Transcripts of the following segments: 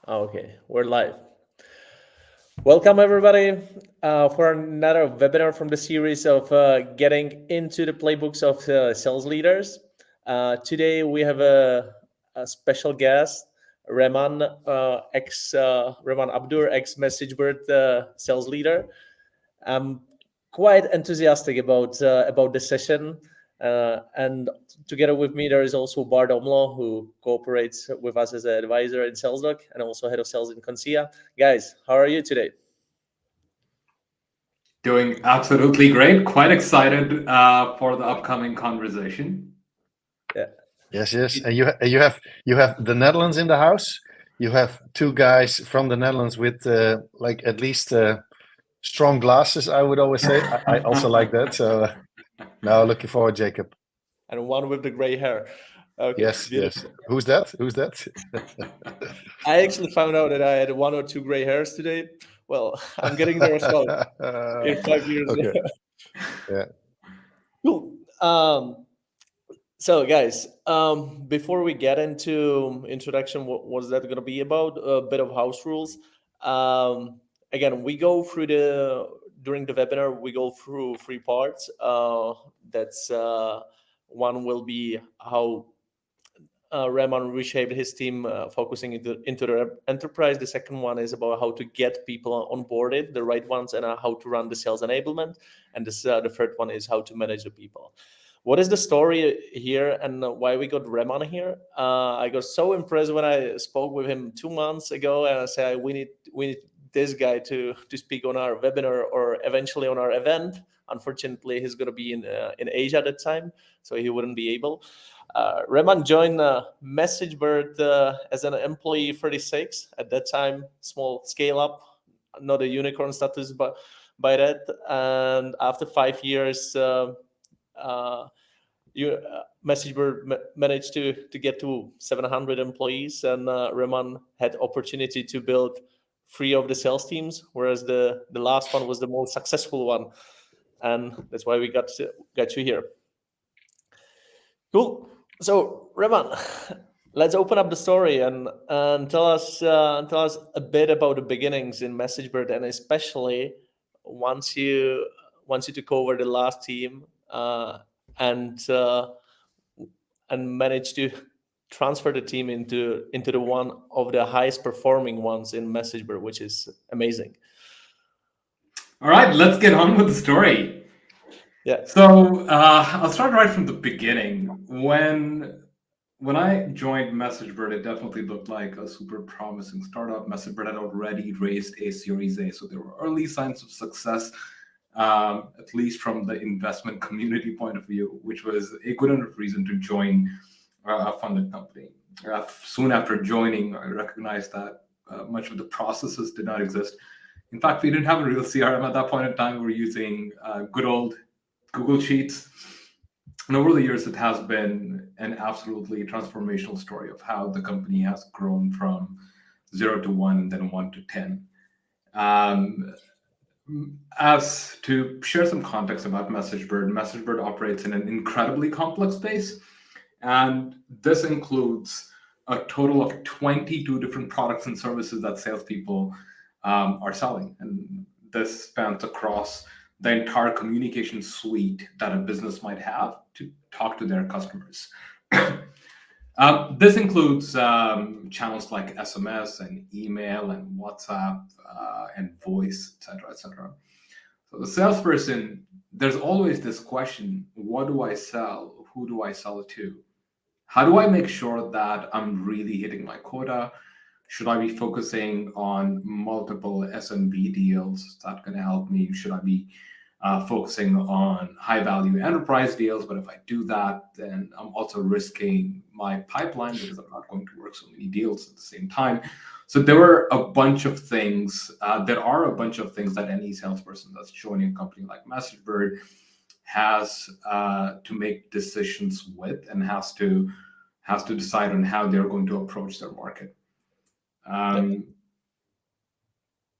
Okay, we're live. Welcome, everybody, for another webinar from the series of getting into the playbooks of sales leaders. Today, we have a special guest, Rehman, Rehman Abdur, ex-MessageBird sales leader. I'm quite enthusiastic about the session. And together with me, there is also Bart Omlo, who cooperates with us as an advisor in SalesDoc and also head of sales in Consia. Guys, how are you today? Doing absolutely great. Quite excited for the upcoming conversation. Yeah. Yes. And you have the Netherlands in the house. You have two guys from the Netherlands with like at least strong glasses. I would always say. I also like that. So now looking forward, Jacob. And one with the gray hair. Okay, Yes. beautiful. Who's that? Who's that? I actually found out that I had one or two gray hairs today. Well, I'm getting there as well in 5 years. Okay. Yeah. Cool. So, guys, before we get into introduction, what was that going to be about? A bit of house rules. Again, we go through during the webinar, we go through three parts. That's one will be how Rehman reshaped his team, focusing into the enterprise. The second one is about how to get people onboarded, the right ones, and how to run the sales enablement. And the third one is how to manage the people. What is the story here and why we got Rehman here? I got so impressed when I spoke with him 2 months ago, and I said we need this guy to speak on our webinar or eventually on our event. Unfortunately, he's going to be in Asia at that time, so he wouldn't be able. Rehman joined MessageBird as an employee 36 at that time, small scale up, not a unicorn status, but by that. And after 5 years, MessageBird managed to get to 700 employees, and Rehman had opportunity to build 3 of the sales teams, whereas the last one was the most successful one, and that's why we got you here. Cool. So, Rehman, let's open up the story and tell us a bit about the beginnings in MessageBird, and especially once you took over the last team and managed to transfer the team into the one of the highest performing ones in MessageBird, which is amazing. All right, let's get on with the story. Yeah. So I'll start right from the beginning. When I joined MessageBird, it definitely looked like a super promising startup. MessageBird had already raised a Series A, so there were early signs of success, at least from the investment community point of view, which was a good enough reason to join a funded company. Soon after joining, I recognized that much of the processes did not exist. In fact, we didn't have a real CRM at that point in time. We were using good old Google Sheets. And over the years, it has been an absolutely transformational story of how the company has grown from 0 to 1 and then 1 to 10. As to share some context about MessageBird operates in an incredibly complex space. And this includes a total of 22 different products and services that salespeople are selling. And this spans across the entire communication suite that a business might have to talk to their customers. This includes channels like SMS and email and WhatsApp and voice, et cetera. So the salesperson, there's always this question, what do I sell? Who do I sell it to? How do I make sure that I'm really hitting my quota? Should I be focusing on multiple SMB deals? Is that going to help me? Should I be focusing on high-value enterprise deals? But if I do that, then I'm also risking my pipeline because I'm not going to work so many deals at the same time. So there were a bunch of things. There are a bunch of things that any salesperson that's joining a company like MessageBird has to make decisions with and has to decide on how they're going to approach their market.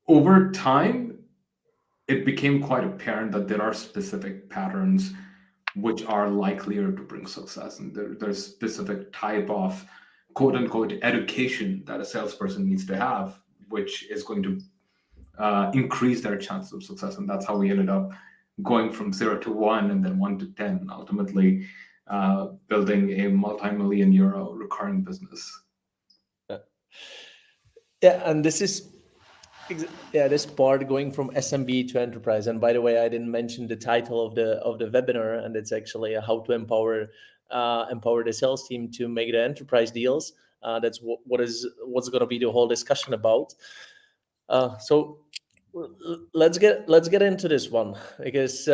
Over time, it became quite apparent that there are specific patterns which are likelier to bring success, and there's specific type of quote unquote education that a salesperson needs to have, which is going to increase their chances of success. And that's how we ended up going from 0 to 1 and then 1 to 10, ultimately building a multi-million euro recurring business. Yeah, and this is this part going from SMB to enterprise. And by the way, I didn't mention the title of the webinar, and it's actually how to empower the sales team to make the enterprise deals. That's what's going to be the whole discussion about. So let's get into this one, because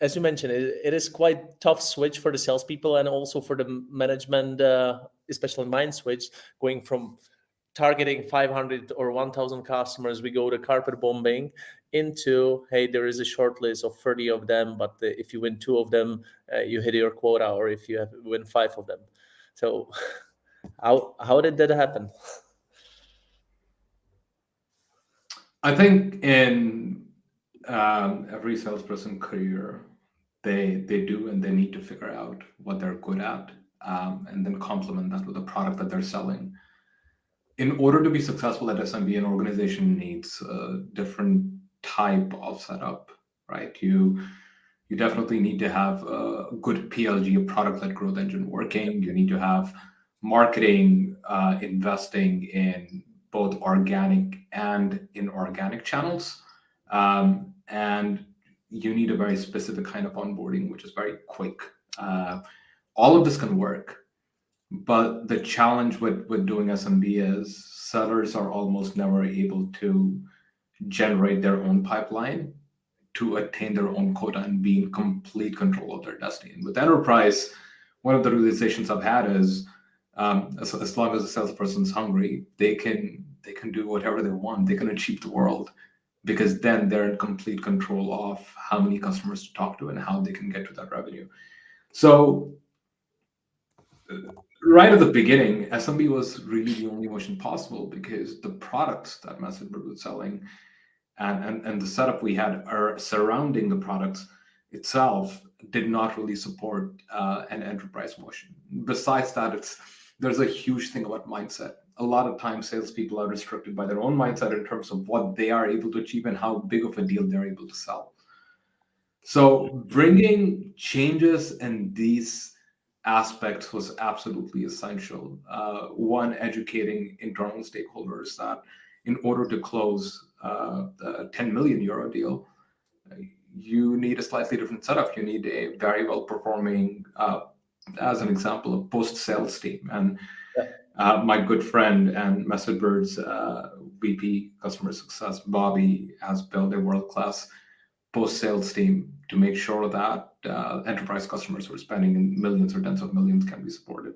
as you mentioned, it is quite tough switch for the salespeople and also for the management, especially mind switch, going from targeting 500 or 1,000 customers, we go to carpet bombing, into, hey, there is a short list of 30 of them, but if you win 2 of them, you hit your quota, or if you win 5 of them. So how did that happen? I think in every salesperson career, they do and they need to figure out what they're good at, and then complement that with a product that they're selling. In order to be successful at SMB, an organization needs a different type of setup, right? You definitely need to have a good PLG, a product-led growth engine, working. You need to have marketing, investing in both organic and inorganic channels. And you need a very specific kind of onboarding, which is very quick. All of this can work, but the challenge with doing SMB is sellers are almost never able to generate their own pipeline to attain their own quota and be in complete control of their destiny. And with enterprise, one of the realizations I've had is, as long as the salesperson's hungry, they can do whatever they want. They can achieve the world, because then they're in complete control of how many customers to talk to and how they can get to that revenue. So right at the beginning, SMB was really the only motion possible, because the products that MessageBird was selling and the setup we had surrounding the products itself did not really support an enterprise motion. Besides that, there's a huge thing about mindset. A lot of times salespeople are restricted by their own mindset in terms of what they are able to achieve and how big of a deal they're able to sell. So bringing changes in these aspects was absolutely essential. One, educating internal stakeholders that in order to close the 10 million euro deal, you need a slightly different setup. You need a very well performing, as an example, a post-sales team. And my good friend and MessageBird's VP customer success, Bobby, has built a world-class post-sales team to make sure that enterprise customers who are spending in millions or tens of millions can be supported.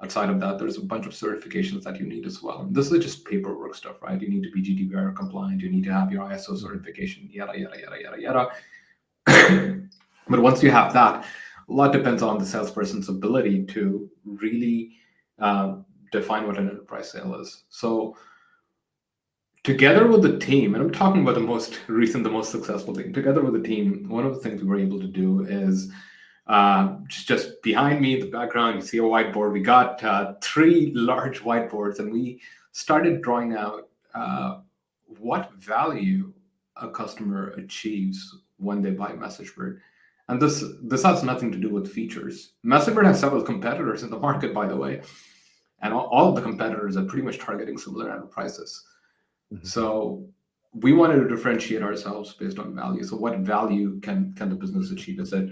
Outside of that, there's a bunch of certifications that you need as well. And this is just paperwork stuff, right? You need to be GDPR compliant. You need to have your ISO certification, yada, yada, yada, yada, yada. But once you have that, a lot depends on the salesperson's ability to really define what an enterprise sale is. So together with the team, and I'm talking about the most recent, the most successful thing, together with the team, one of the things we were able to do is just behind me in the background, you see a whiteboard. We got 3 large whiteboards, and we started drawing out what value a customer achieves when they buy MessageBird. And this has nothing to do with features. MessageBird has several competitors in the market, by the way, and all of the competitors are pretty much targeting similar enterprises. Mm-hmm. So we wanted to differentiate ourselves based on value. So what value can the business achieve? Is it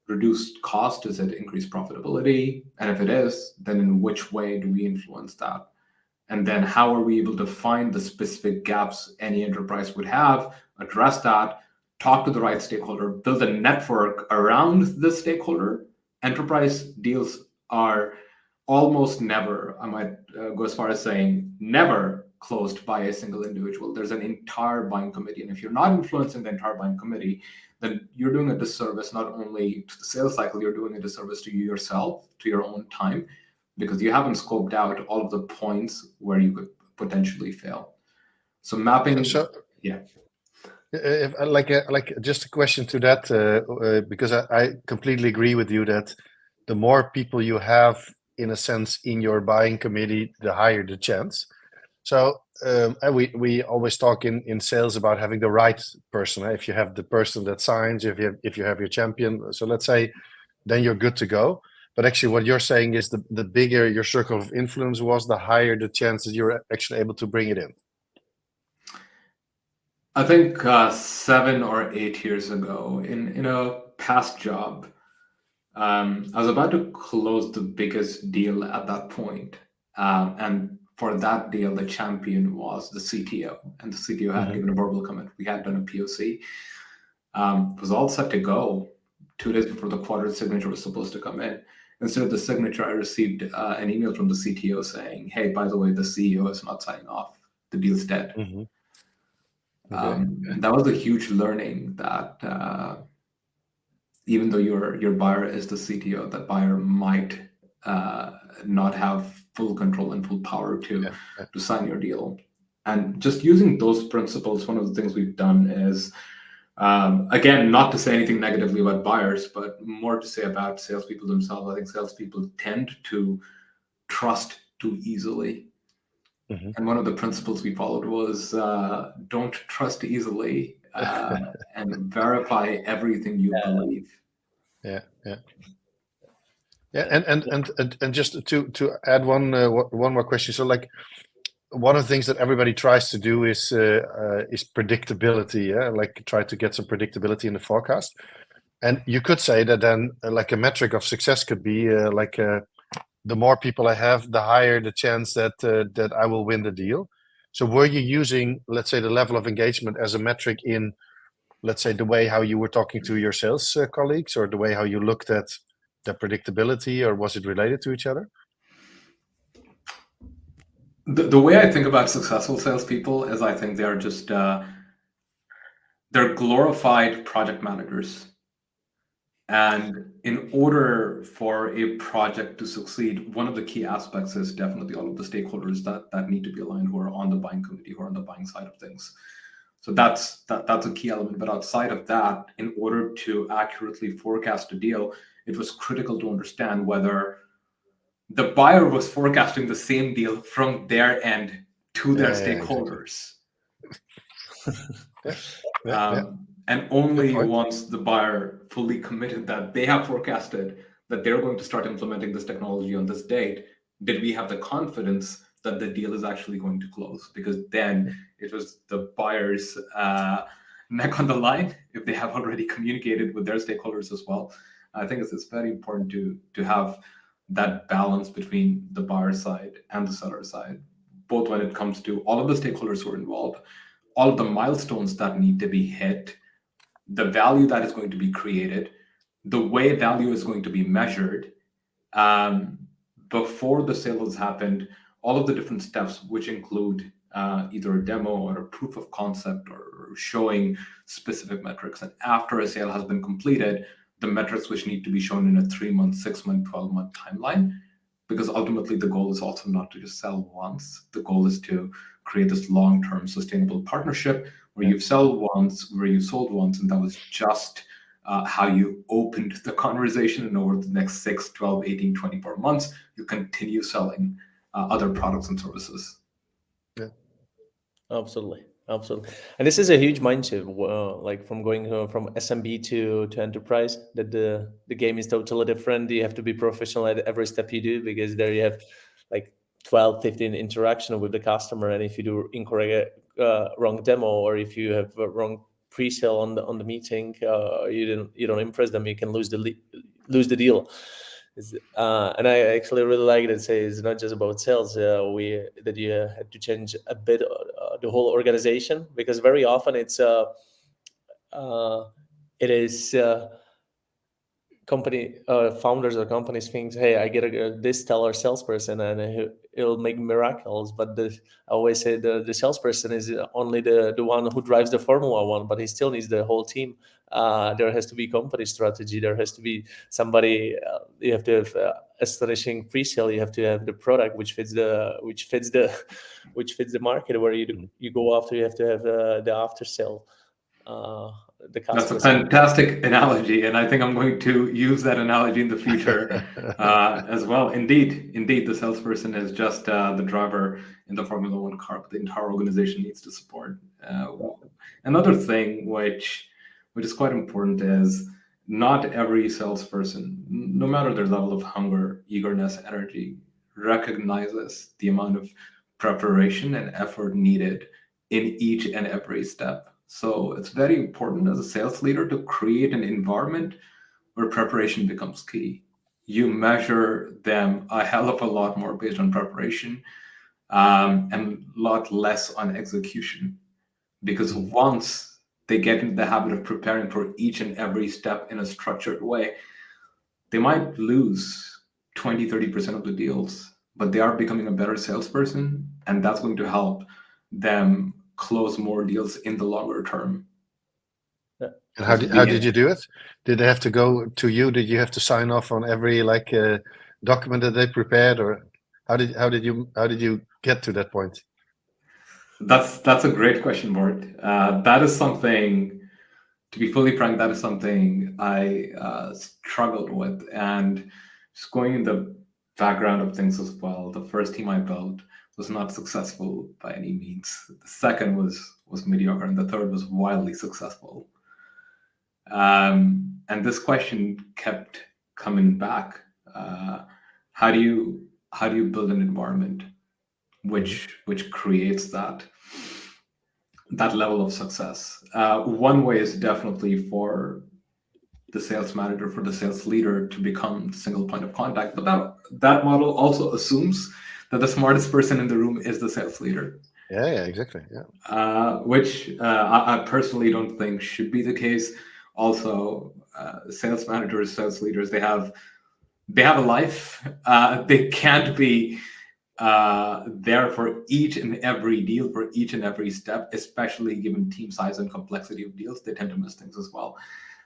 reduced cost? Is it increased profitability? And if it is, then in which way do we influence that? And then how are we able to find the specific gaps any enterprise would have, address that, talk to the right stakeholder, build a network around the stakeholder? Enterprise deals are almost never, I might go as far as saying never, closed by a single individual. There's an entire buying committee. And if you're not influencing the entire buying committee, then you're doing a disservice not only to the sales cycle, you're doing a disservice to you yourself, to your own time, because you haven't scoped out all of the points where you could potentially fail. So mapping, yeah. If, like just a question to that, because I completely agree with you that the more people you have in a sense, in your buying committee, the higher the chance. So and we always talk in sales about having the right person. If you have the person that signs, if you have your champion, so let's say, then you're good to go. But actually, what you're saying is the bigger your circle of influence was, the higher the chances you're actually able to bring it in. I think 7 or 8 years ago, in a past job, I was about to close the biggest deal at that point. And for that deal, the champion was the CTO, and the CTO had given a verbal commit. We had done a POC. It was all set to go 2 days before the quarter signature was supposed to come in. Instead of the signature, I received an email from the CTO saying, "Hey, by the way, the CEO is not signing off. The deal's dead." That was a huge learning, that even though your buyer is the CTO, that buyer might not have full control and full power to sign your deal. And just using those principles, one of the things we've done is, again, not to say anything negatively about buyers, but more to say about salespeople themselves. I think salespeople tend to trust too easily. And one of the principles we followed was don't trust easily, and verify everything you believe. And just to add one more question. So, like, one of the things that everybody tries to do is predictability. Like, try to get some predictability in the forecast. And you could say that then, like, a metric of success could be the more people I have, the higher the chance that I will win the deal. So were you using, let's say, the level of engagement as a metric in, let's say, the way how you were talking to your sales colleagues, or the way how you looked at the predictability, or was it related to each other? The way I think about successful salespeople is, I think they're just they're glorified project managers. And in order for a project to succeed, one of the key aspects is definitely all of the stakeholders that need to be aligned, who are on the buying committee, who are on the buying side of things. So that's a key element. But outside of that, in order to accurately forecast a deal, it was critical to understand whether the buyer was forecasting the same deal from their end to their stakeholders. And only once the buyer fully committed that they have forecasted that they're going to start implementing this technology on this date, did we have the confidence that the deal is actually going to close. Because then it was the buyer's neck on the line if they have already communicated with their stakeholders as well. I think it's very important to have that balance between the buyer side and the seller side, both when it comes to all of the stakeholders who are involved, all of the milestones that need to be hit, the value that is going to be created, the way value is going to be measured before the sale has happened, all of the different steps, which include either a demo or a proof of concept or showing specific metrics. And after a sale has been completed, the metrics which need to be shown in a 3-month, 6-month, 12-month timeline. Because ultimately the goal is also not to just sell once. The goal is to create this long-term sustainable partnership where you've sold once, where you sold once, and that was just how you opened the conversation. And over the next 6, 12, 18, 24 months, you continue selling other products and services. Yeah, absolutely. And this is a huge mind shift, like from going from SMB to enterprise, that the game is totally different. You have to be professional at every step you do, because there you have like 12, 15 interaction with the customer. And if you do incorrect, wrong demo, or if you have a wrong pre-sale on the meeting, you don't impress them, you can lose the deal. And I actually really like it. Say it's not just about sales. That you had to change a bit the whole organization, because very often it is company founders or companies think, hey, I get this stellar salesperson and it'll make miracles. But I always say the salesperson is only the one who drives the Formula One, but he still needs the whole team. There has to be company strategy. There has to be somebody. You have to have astonishing pre-sale. You have to have the product which fits the market where you go after. You have to have the after sale. the That's a customers. fantastic analogy, and I think I'm going to use that analogy in the future as well. Indeed, the salesperson is just the driver in the Formula One car, but the entire organization needs to support. Another thing which is quite important is not every salesperson, no matter their level of hunger, eagerness, energy, recognizes the amount of preparation and effort needed in each and every step. So it's very important as a sales leader to create an environment where preparation becomes key. You measure them a hell of a lot more based on preparation and a lot less on execution. Because once they get into the habit of preparing for each and every step in a structured way, they might lose 20, 30% of the deals, but they are becoming a better salesperson, and that's going to help them close more deals in the longer term. And how did you do it? Did they have to go to you? Did you have to sign off on every document that they prepared, or how did you get to that point? That's a great question, Bart. That is something, to be fully frank, that is something I struggled with. And just going in the background of things as well, the first team I built was not successful by any means. The second was mediocre, and the third was wildly successful. And this question kept coming back. How do you build an environment which creates that level of success? One way is definitely for the sales manager, for the sales leader to become the single point of contact. But that model also assumes that the smartest person in the room is the sales leader. Yeah, exactly. Yeah. Which I personally don't think should be the case. Also, sales managers, sales leaders, they have a life. They can't be there for each and every deal, for each and every step, especially given team size and complexity of deals. They tend to miss things as well.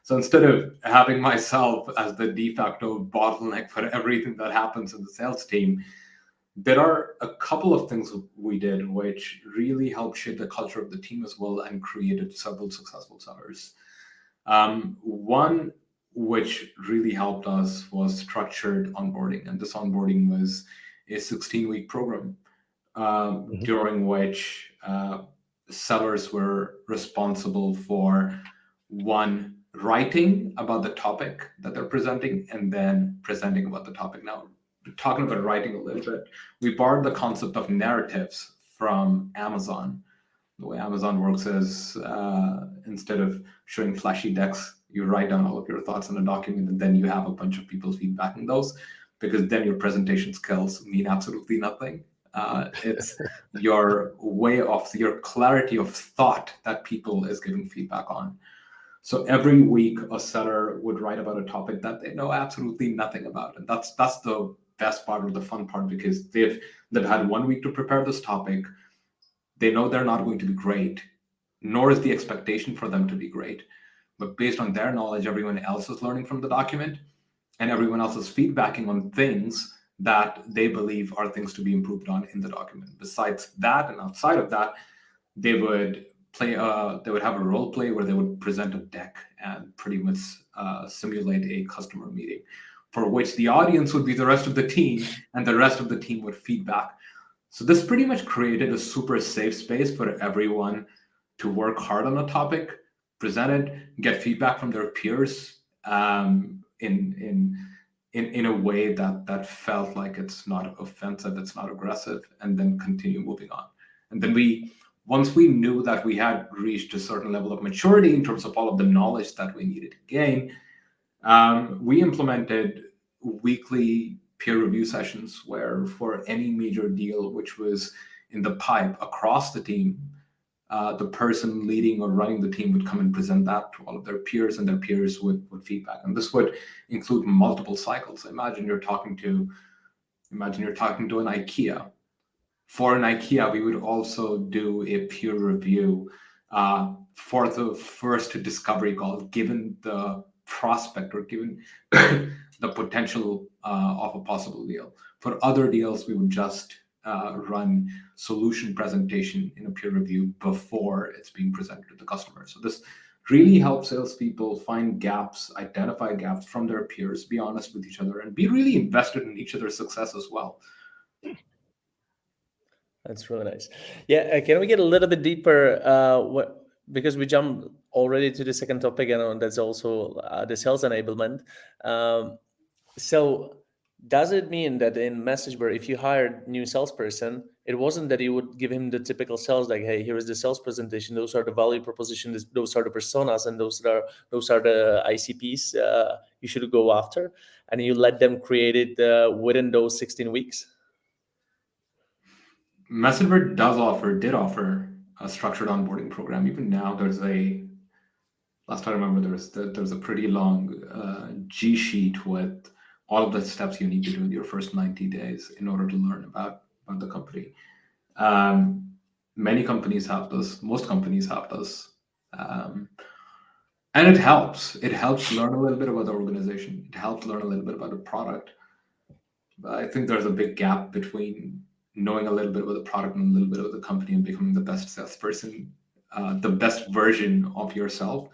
So instead of having myself as the de facto bottleneck for everything that happens in the sales team, there are a couple of things we did which really helped shape the culture of the team as well and created several successful sellers. One which really helped us was structured onboarding, and this onboarding was a 16-week program during which sellers were responsible for, one, writing about the topic that they're presenting, and then presenting about the topic. Now, talking about writing a little bit, we borrowed the concept of narratives from Amazon. The way Amazon works is instead of showing flashy decks, you write down all of your thoughts in a document, and then you have a bunch of people feedbacking those, because then your presentation skills mean absolutely nothing. It's your way of, your clarity of thought that people is giving feedback on. So every week, a seller would write about a topic that they know absolutely nothing about, and that's the best part or the fun part, because they've had 1 week to prepare this topic. They know they're not going to be great, nor is the expectation for them to be great. But based on their knowledge, everyone else is learning from the document, and everyone else is feedbacking on things that they believe are things to be improved on in the document. Besides that, and outside of that, they would have a role play where they would present a deck and pretty much simulate a customer meeting, for which the audience would be the rest of the team, and the rest of the team would feedback. So this pretty much created a super safe space for everyone to work hard on a topic, present it, get feedback from their peers in a way that felt like it's not offensive, it's not aggressive, and then continue moving on. And then once we knew that we had reached a certain level of maturity in terms of all of the knowledge that we needed to gain, we implemented weekly peer review sessions where, for any major deal which was in the pipe across the team, the person leading or running the team would come and present that to all of their peers, and their peers would feedback. And this would include multiple cycles. Imagine you're talking to an IKEA. For an IKEA, we would also do a peer review for the first discovery call, given the prospect or given the potential of a possible deal. For other deals, we would just run solution presentation in a peer review before it's being presented to the customer. So this really help salespeople find gaps, identify gaps from their peers, be honest with each other, and be really invested in each other's success as well. That's really nice. Yeah, can we get a little bit deeper? Because we jump already to the second topic, and that's also the sales enablement. So, does it mean that in MessageBird, if you hired new salesperson, it wasn't that you would give him the typical sales, like, "Hey, here is the sales presentation. Those are the value proposition. Those are the personas, and those are the ICPs you should go after," and you let them create it within those 16 weeks? MessageBird did offer a structured onboarding program. Even now, last I remember, there's a pretty long G sheet with all of the steps you need to do in your first 90 days in order to learn about the company. Many companies have this. Most companies have this. And it helps. It helps learn a little bit about the organization. It helps learn a little bit about the product. But I think there's a big gap between knowing a little bit about the product and a little bit about the company and becoming the best salesperson, the best version of yourself.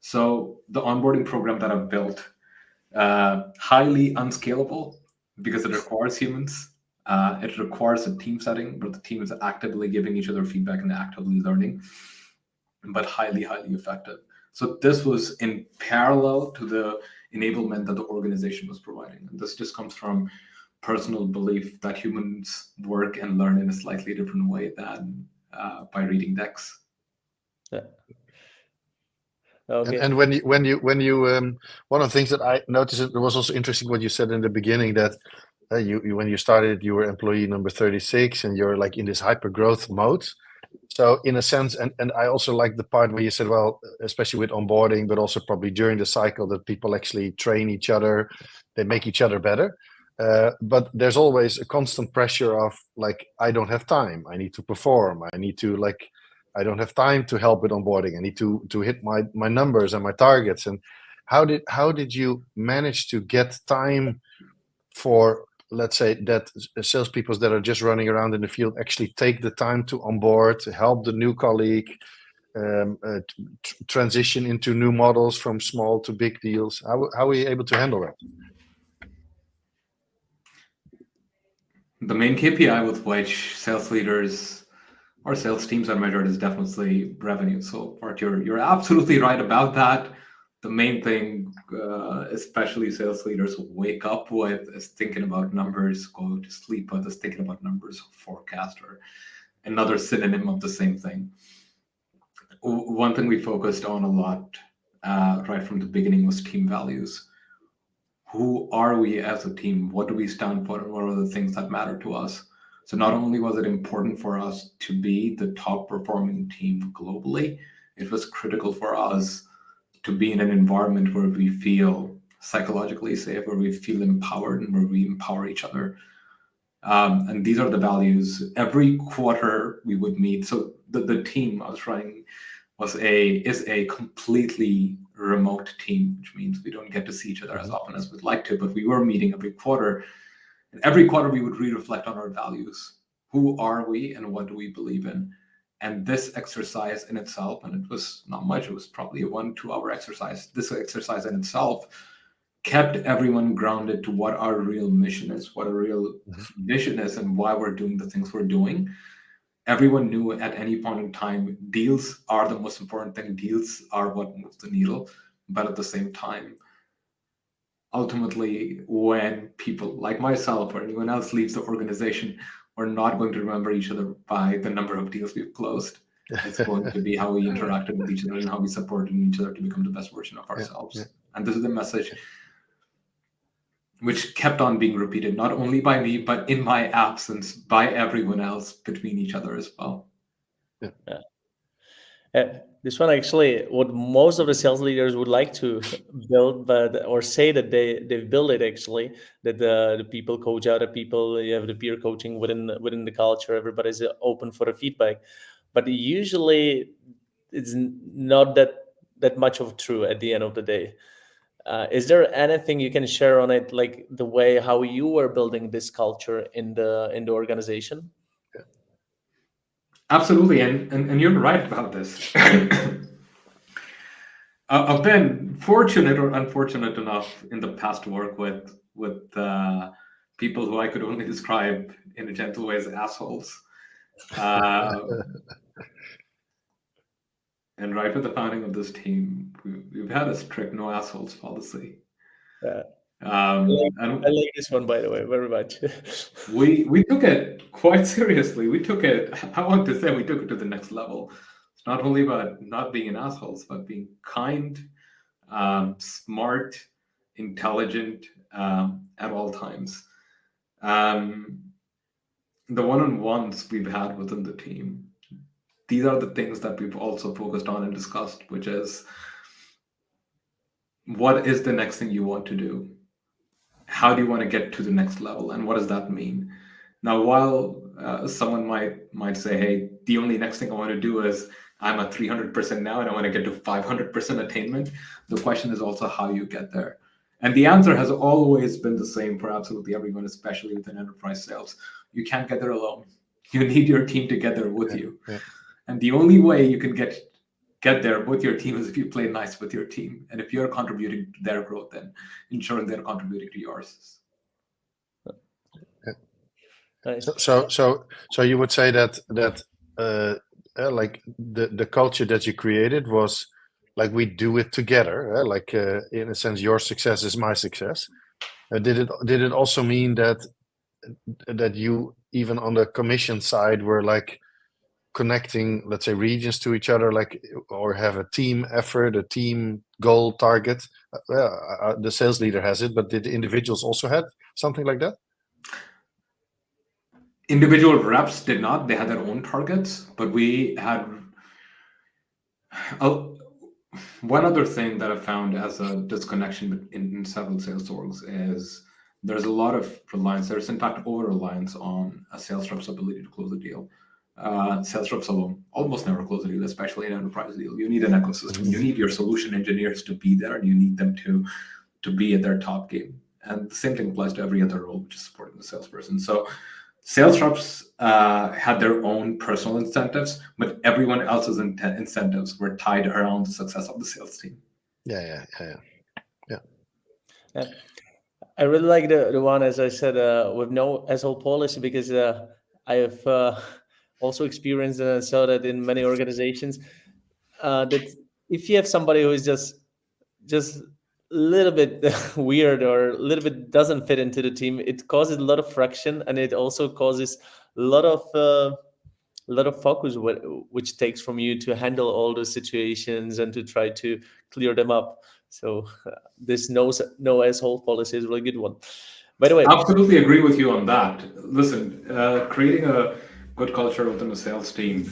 So the onboarding program that I've built, highly unscalable because it requires humans. It requires a team setting where the team is actively giving each other feedback and actively learning, but highly, highly effective. So this was in parallel to the enablement that the organization was providing. And this just comes from personal belief that humans work and learn in a slightly different way than by reading decks. Yeah. Okay. And when you one of the things that I noticed, it was also interesting what you said in the beginning, that you when you started, you were employee number 36 and you're like in this hyper growth mode. So in a sense, and I also like the part where you said, well, especially with onboarding, but also probably during the cycle, that people actually train each other, they make each other better. But there's always a constant pressure of like, I don't have time, I need to perform, I don't have time to help with onboarding, I need to hit my numbers and my targets. And how did you manage to get time for, let's say, that salespeople that are just running around in the field actually take the time to onboard, to help the new colleague transition into new models from small to big deals? How are you able to handle that? The main KPI with which sales leaders or sales teams are measured is definitely revenue. So, Bart, you're absolutely right about that. The main thing, especially sales leaders wake up with, is thinking about numbers, go to sleep with is thinking about numbers, forecast, or another synonym of the same thing. One thing we focused on a lot right from the beginning was team values. Who are we as a team? What do we stand for? And what are the things that matter to us? So not only was it important for us to be the top performing team globally, it was critical for us to be in an environment where we feel psychologically safe, where we feel empowered, and where we empower each other. And these are the values. Every quarter we would meet. So the team I was running is a completely remote team, which means we don't get to see each other as often as we'd like to, but we were meeting every quarter. And every quarter we would reflect on our values. Who are we and what do we believe in? And this exercise in itself, and it was not much, it was probably a 1-2 hour exercise. This exercise in itself kept everyone grounded to what our real mission is, what our real vision is, and why we're doing the things we're doing. Everyone knew at any point in time, deals are the most important thing. Deals are what moves the needle. But at the same time, ultimately, when people like myself or anyone else leaves the organization, we're not going to remember each other by the number of deals we've closed. It's going to be how we interacted with each other and how we supported each other to become the best version of ourselves. Yeah. And this is the message which kept on being repeated, not only by me, but in my absence, by everyone else between each other as well. This one actually, what most of the sales leaders would like to build, or say that they've built it actually, that the people coach other people, you have the peer coaching within the culture, everybody's open for the feedback. But usually it's not that much of true at the end of the day. Is there anything you can share on it, like the way how you were building this culture in the organization? Absolutely, and you're right about this. I've been fortunate or unfortunate enough in the past to work with people who I could only describe in a gentle way as assholes. And right with the founding of this team, we've had a strict no assholes policy. Yeah. And I like this one, by the way, very much. we took it quite seriously. We took it, I want to say we took it to the next level. It's not only about not being an assholes, but being kind, smart, intelligent at all times. The one-on-ones we've had within the team, these are the things that we've also focused on and discussed, which is what is the next thing you want to do? How do you want to get to the next level? And what does that mean? Now, while someone might say, hey, the only next thing I want to do is I'm at 300% now and I want to get to 500% attainment, the question is also how you get there. And the answer has always been the same for absolutely everyone, especially within enterprise sales. You can't get there alone. You need your team to get there with you. Yeah. And the only way you can get there with your team is if you play nice with your team. And if you're contributing to their growth, then ensuring they're contributing to yours. Nice. So you would say that like the culture that you created was like we do it together, like in a sense your success is my success. Did it also mean that you even on the commission side were like connecting, let's say, regions to each other, like, or have a team effort, a team goal target? The sales leader has it, but did the individuals also have something like that? Individual reps did not. They had their own targets, but we had one other thing that I found as a disconnection in several sales orgs is there's a lot of reliance. There's in fact over reliance on a sales rep's ability to close a deal. Sales reps alone almost never close a deal, especially in an enterprise deal. You need an ecosystem. You need your solution engineers to be there, and you need them to be at their top game. And the same thing applies to every other role, which is supporting the salesperson. So sales reps had their own personal incentives, but everyone else's incentives were tied around the success of the sales team. Yeah. I really like the one, as I said, with no asshole policy, because I have also experienced and saw that in many organizations, that if you have somebody who is just a little bit weird or a little bit doesn't fit into the team, it causes a lot of friction, and it also causes a lot of focus, which takes from you to handle all those situations and to try to clear them up. So this no asshole policy is a really good one. By the way, Absolutely agree with you on that. Listen, creating a good culture within a sales team,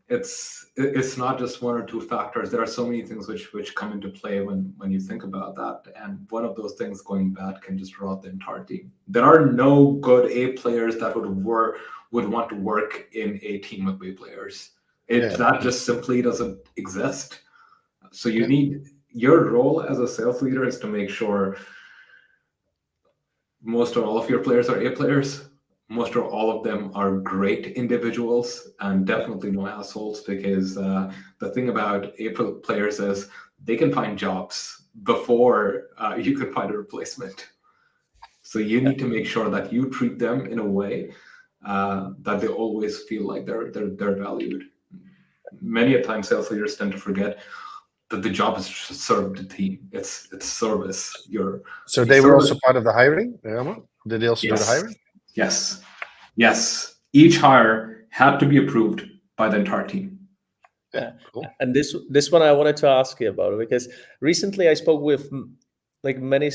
it's not just one or two factors. There are so many things which come into play when you think about that. And one of those things going bad can just rot the entire team. There are no good A players that would want to work in a team with B players. That just simply doesn't exist. So you need, your role as a sales leader is to make sure most or all of your players are A players. Most or all of them are great individuals, and definitely no assholes, because the thing about A players is they can find jobs before you can find a replacement. So you need to make sure that you treat them in a way that they always feel like they're valued. Many a time sales leaders tend to forget that the job is to serve the team. It's service. So they were also part of the hiring, Rehman? Did they also do the Yes. hiring? Yes. Each hire had to be approved by the entire team. Yeah, cool. And this one I wanted to ask you about, because recently I spoke with like many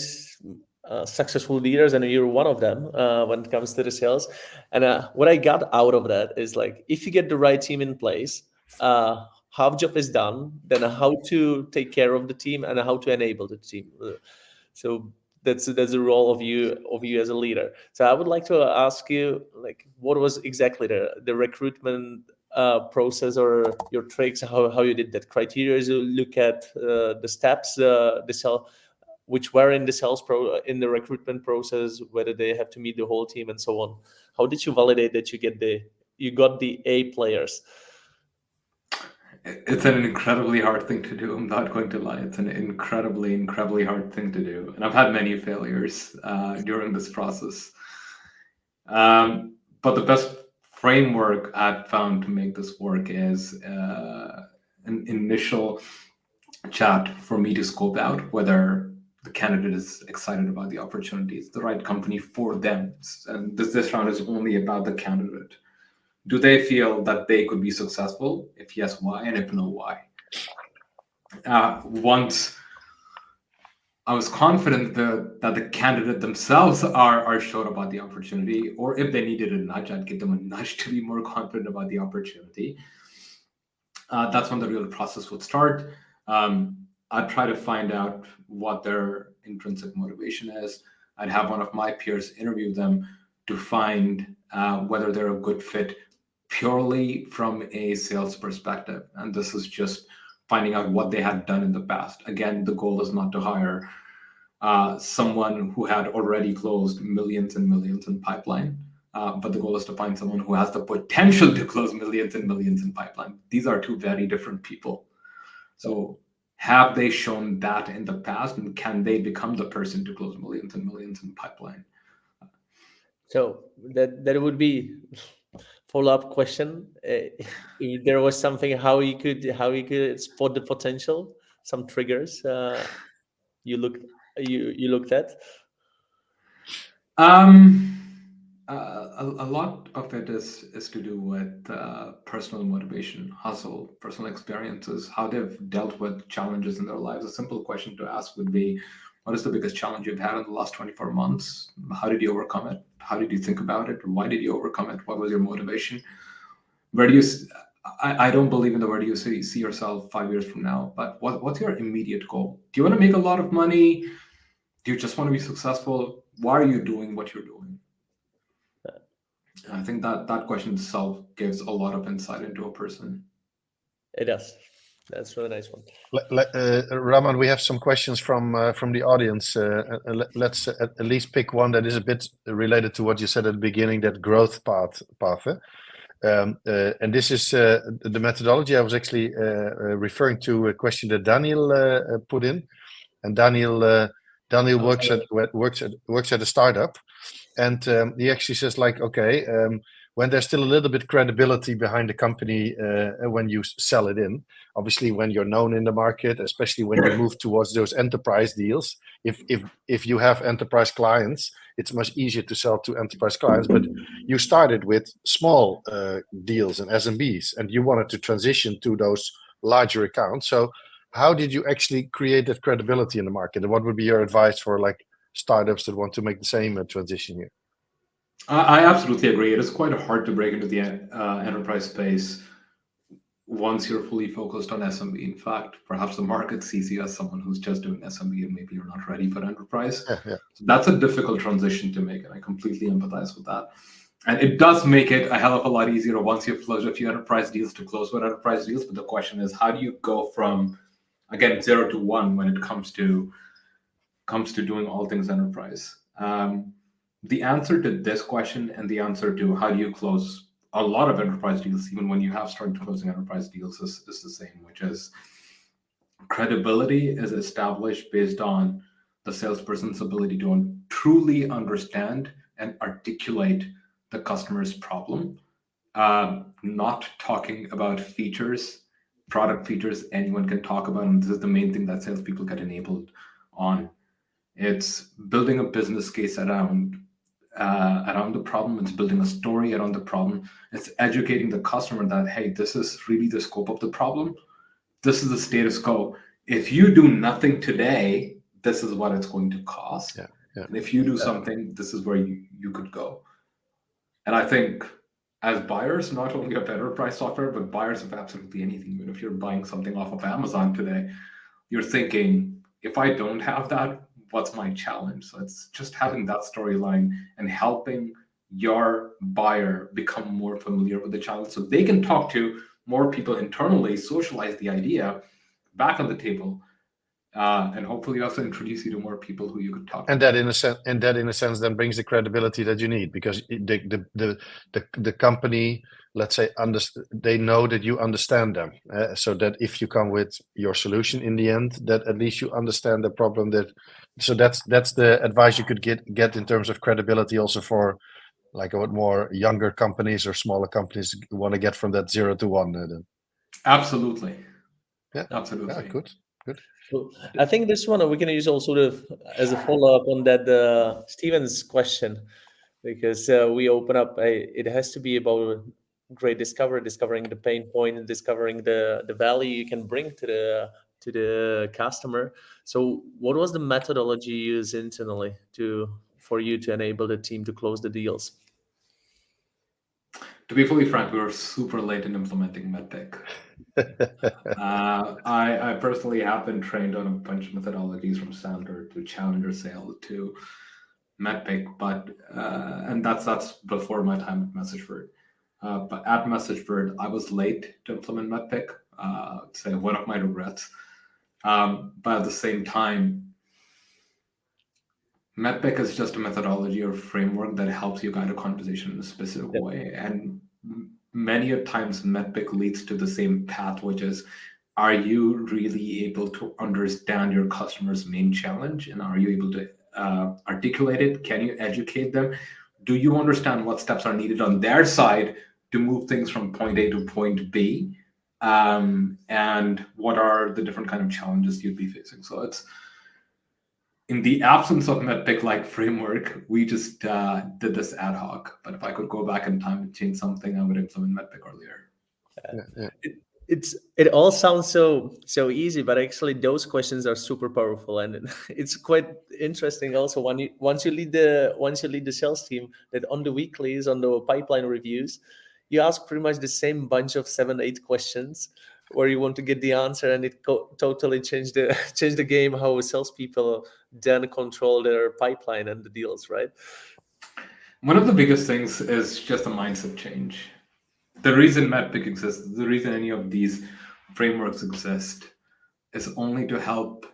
successful leaders, and you're one of them when it comes to the sales. And what I got out of that is, like, if you get the right team in place, half job is done. Then how to take care of the team and how to enable the team. So that's the role of you as a leader. So I would like to ask you, like, what was exactly the recruitment process, or your tricks, how you did that, criteria you look at, the steps, the sell, which were in the in the recruitment process, whether they have to meet the whole team and so on. How did you validate that you got the A players? It's an incredibly hard thing to do. I'm not going to lie. It's an incredibly, incredibly hard thing to do. And I've had many failures during this process. But the best framework I've found to make this work is an initial chat for me to scope out whether the candidate is excited about the opportunity. It's the right company for them. And this round is only about the candidate. Do they feel that they could be successful? If yes, why? And if no, why? Once I was confident that the candidate themselves are sure about the opportunity, or if they needed a nudge, I'd give them a nudge to be more confident about the opportunity. That's when the real process would start. I'd try to find out what their intrinsic motivation is. I'd have one of my peers interview them to find whether they're a good fit purely from a sales perspective. And this is just finding out what they had done in the past. Again, the goal is not to hire someone who had already closed millions and millions in pipeline, but the goal is to find someone who has the potential to close millions and millions in pipeline. These are two very different people. So have they shown that in the past, and can they become the person to close millions and millions in pipeline? So that would be follow-up question. If there was something how you could spot the potential, some triggers you looked at. A lot of it is to do with personal motivation, hustle, personal experiences, how they've dealt with challenges in their lives. A simple question to ask would be, what is the biggest challenge you've had in the last 24 months? How did you overcome it? How did you think about it? Why did you overcome it? What was your motivation? Where do you? I don't believe in the where do you see yourself 5 years from now, but what's your immediate goal? Do you want to make a lot of money? Do you just want to be successful? Why are you doing what you're doing? I think that question itself gives a lot of insight into a person. It does. That's a really nice one. Raman, we have some questions from the audience. Let's at least pick one that is a bit related to what you said at the beginning, that growth path. And this is the methodology. I was actually referring to a question that Daniel put in, and Daniel works at a startup, and he actually says, like, okay, when there's still a little bit credibility behind the company when you sell it in, obviously when you're known in the market, especially when you move towards those enterprise deals, if you have enterprise clients, it's much easier to sell to enterprise clients. But you started with small deals and SMBs, and you wanted to transition to those larger accounts. So how did you actually create that credibility in the market? And what would be your advice for like startups that want to make the same transition here? I absolutely agree. It is quite hard to break into the enterprise space once you're fully focused on SMB. In fact, perhaps the market sees you as someone who's just doing SMB and maybe you're not ready for enterprise. Yeah. So that's a difficult transition to make, and I completely empathize with that. And it does make it a hell of a lot easier once you've closed a few enterprise deals to close with enterprise deals. But the question is, how do you go from, again, 0 to 1 when it comes to doing all things enterprise? The answer to this question and the answer to how do you close a lot of enterprise deals, even when you have started closing enterprise deals, is the same, which is credibility is established based on the salesperson's ability to truly understand and articulate the customer's problem, not talking about features, product features anyone can talk about. And this is the main thing that salespeople get enabled on. It's building a business case around the problem. It's building a story around the problem. It's educating the customer that, hey, this is really the scope of the problem. This is the status quo. If you do nothing today, this is what it's going to cost. Yeah. And if you do something, this is where you could go. And I think as buyers, not only of enterprise software, but buyers of absolutely anything, even if you're buying something off of Amazon today, you're thinking, if I don't have that, what's my challenge? So it's just having that storyline and helping your buyer become more familiar with the challenge so they can talk to more people internally, socialize the idea back on the table. and hopefully also introduce you to more people who you could talk to. And that in a sense then brings the credibility that you need, because the company, let's say, they know that you understand them, so that if you come with your solution in the end, that at least you understand the problem. So that's the advice you could get in terms of credibility, also for like what more younger companies or smaller companies want to get from that 0 to 1. Then. Absolutely. Yeah, Absolutely. good. Well, I think this one we can use also as a follow-up on that Steven's question, because we open up. It has to be about great discovering the pain point, and discovering the value you can bring to the customer. So, what was the methodology you used internally for you to enable the team to close the deals? To be fully frank, we were super late in implementing medpic. I personally have been trained on a bunch of methodologies, from standard to challenger sale to medpic, but and that's before my time at MessageBird. But at MessageBird, I was late to implement medpic. Say one of my regrets. But at the same time, medpic is just a methodology or framework that helps you guide a conversation in a specific way, and many a times medpic leads to the same path, which is, are you really able to understand your customer's main challenge, and are you able to articulate it? Can you educate them? Do you understand what steps are needed on their side to move things from point A to point B, and what are the different kind of challenges you'd be facing? So it's, in the absence of medpic-like framework, we just did this ad hoc. But if I could go back in time and change something, I would implement medpic earlier. It all sounds so easy, but actually those questions are super powerful, and it's quite interesting also once you lead the sales team, that on the weeklies, on the pipeline reviews, you ask pretty much the same bunch of 7-8 questions where you want to get the answer, and it totally changed the game how salespeople then control their pipeline and the deals, right? One of the biggest things is just a mindset change. The reason medpic exists, the reason any of these frameworks exist, is only to help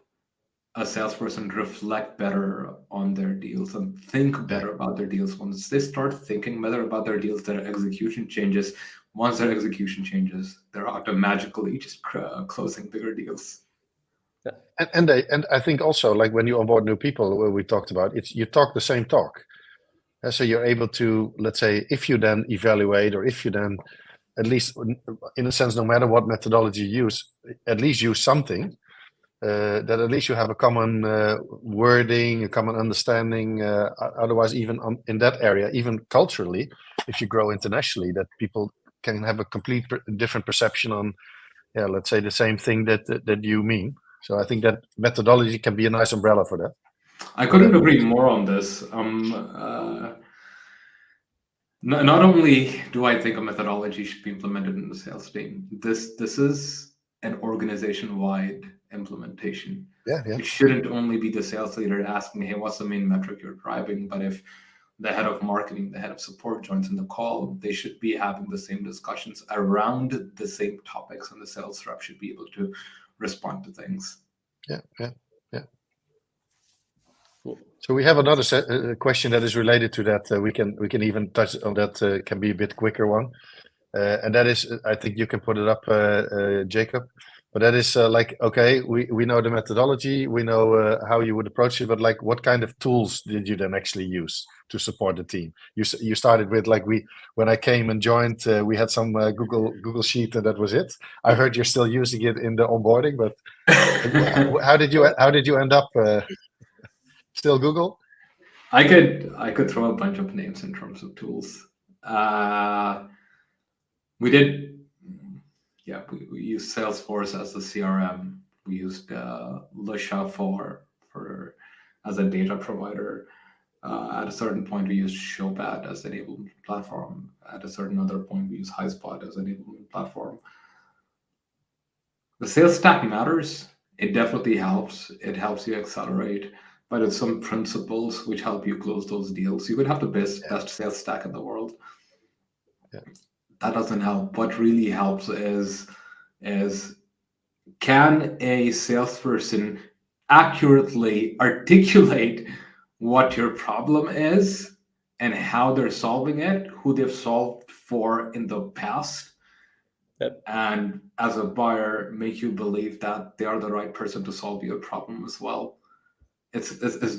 a salesperson reflect better on their deals and think better about their deals. Once they start thinking better about their deals, their execution changes. Once their execution changes, they're magically just closing bigger deals. And I think also, like when you onboard new people, where we talked about, you talk the same talk. So you're able to, let's say, if you then evaluate, or if you then, at least in a sense, no matter what methodology you use, at least use something, that at least you have a common wording, a common understanding. Otherwise, even in that area, even culturally, if you grow internationally, that people can have a complete different perception on, let's say, the same thing that you mean. So I think that methodology can be a nice umbrella for that. I couldn't agree more on this. Not only do I think a methodology should be implemented in the sales team, this is an organization-wide implementation. Yeah. It shouldn't only be the sales leader asking, hey, what's the main metric you're driving? But if the head of marketing, the head of support joins in the call, they should be having the same discussions around the same topics, and the sales rep should be able to respond to things. Yeah. So we have another question that is related to that. We can even touch on that. Can be a bit quicker one, and that is, I think you can put it up, Jacob. But that is like, okay, we know the methodology, we know how you would approach it, but like, what kind of tools did you then actually use to support the team? You started with, like, when I came and joined, we had some Google Sheet, and that was it. I heard you're still using it in the onboarding, but how did you end up? Still Google? I could throw a bunch of names in terms of tools. We used Salesforce as the CRM. We used Lusha for as a data provider. At a certain point, we used Showpad as an enablement platform. At a certain other point, we use HighSpot as an enablement platform. The sales stack matters. It definitely helps. It helps you accelerate. But it's some principles which help you close those deals. You could have the best sales stack in the world. Yeah. That doesn't help. What really helps is can a salesperson accurately articulate what your problem is and how they're solving it, who they've solved for in the past, Yep. and as a buyer, make you believe that they are the right person to solve your problem as well. It's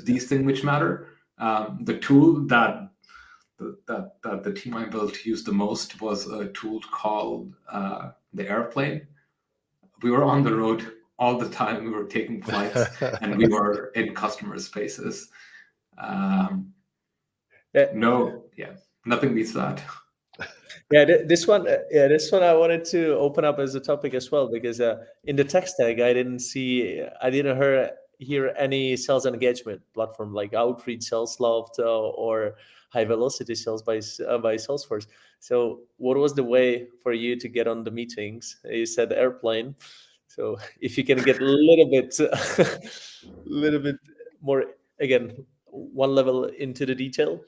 these things which matter. The tool that the team I built used the most was a tool called the airplane. We were on the road all the time. We were taking flights and we were in customer spaces. Nothing beats that. Yeah, this one I wanted to open up as a topic as well, because in the text tag I didn't hear any sales engagement platform like Outreach, SalesLoft, or High Velocity Sales by Salesforce. So what was the way for you to get on the meetings? You said airplane. So if you can get a little bit more, again, one level into the detail.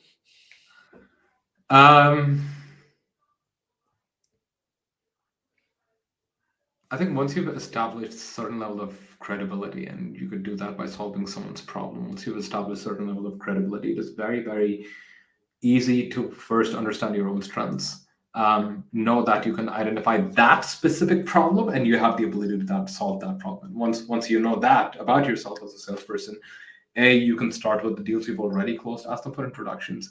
I think once you've established a certain level of credibility, and you could do that by solving someone's problem, once you've established a certain level of credibility, it is very, very easy to first understand your own strengths. Know that you can identify that specific problem and you have the ability to solve that problem. Once you know that about yourself as a salesperson, you can start with the deals you've already closed, ask them for introductions.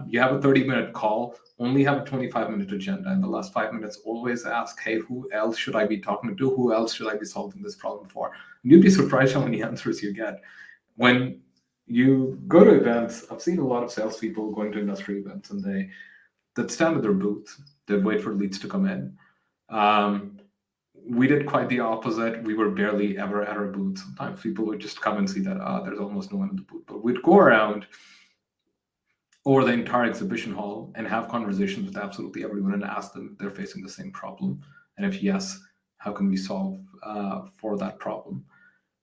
You have a 30-minute call, only have a 25-minute agenda. In the last 5 minutes, always ask, hey, who else should I be talking to? Who else should I be solving this problem for? And you'd be surprised how many answers you get. When you go to events, I've seen a lot of salespeople going to industry events, and they'd stand at their booth, they'd wait for leads to come in. We did quite the opposite. We were barely ever at our booth. Sometimes people would just come and see that there's almost no one in the booth. But we'd go around over the entire exhibition hall and have conversations with absolutely everyone and ask them if they're facing the same problem. And if yes, how can we solve for that problem?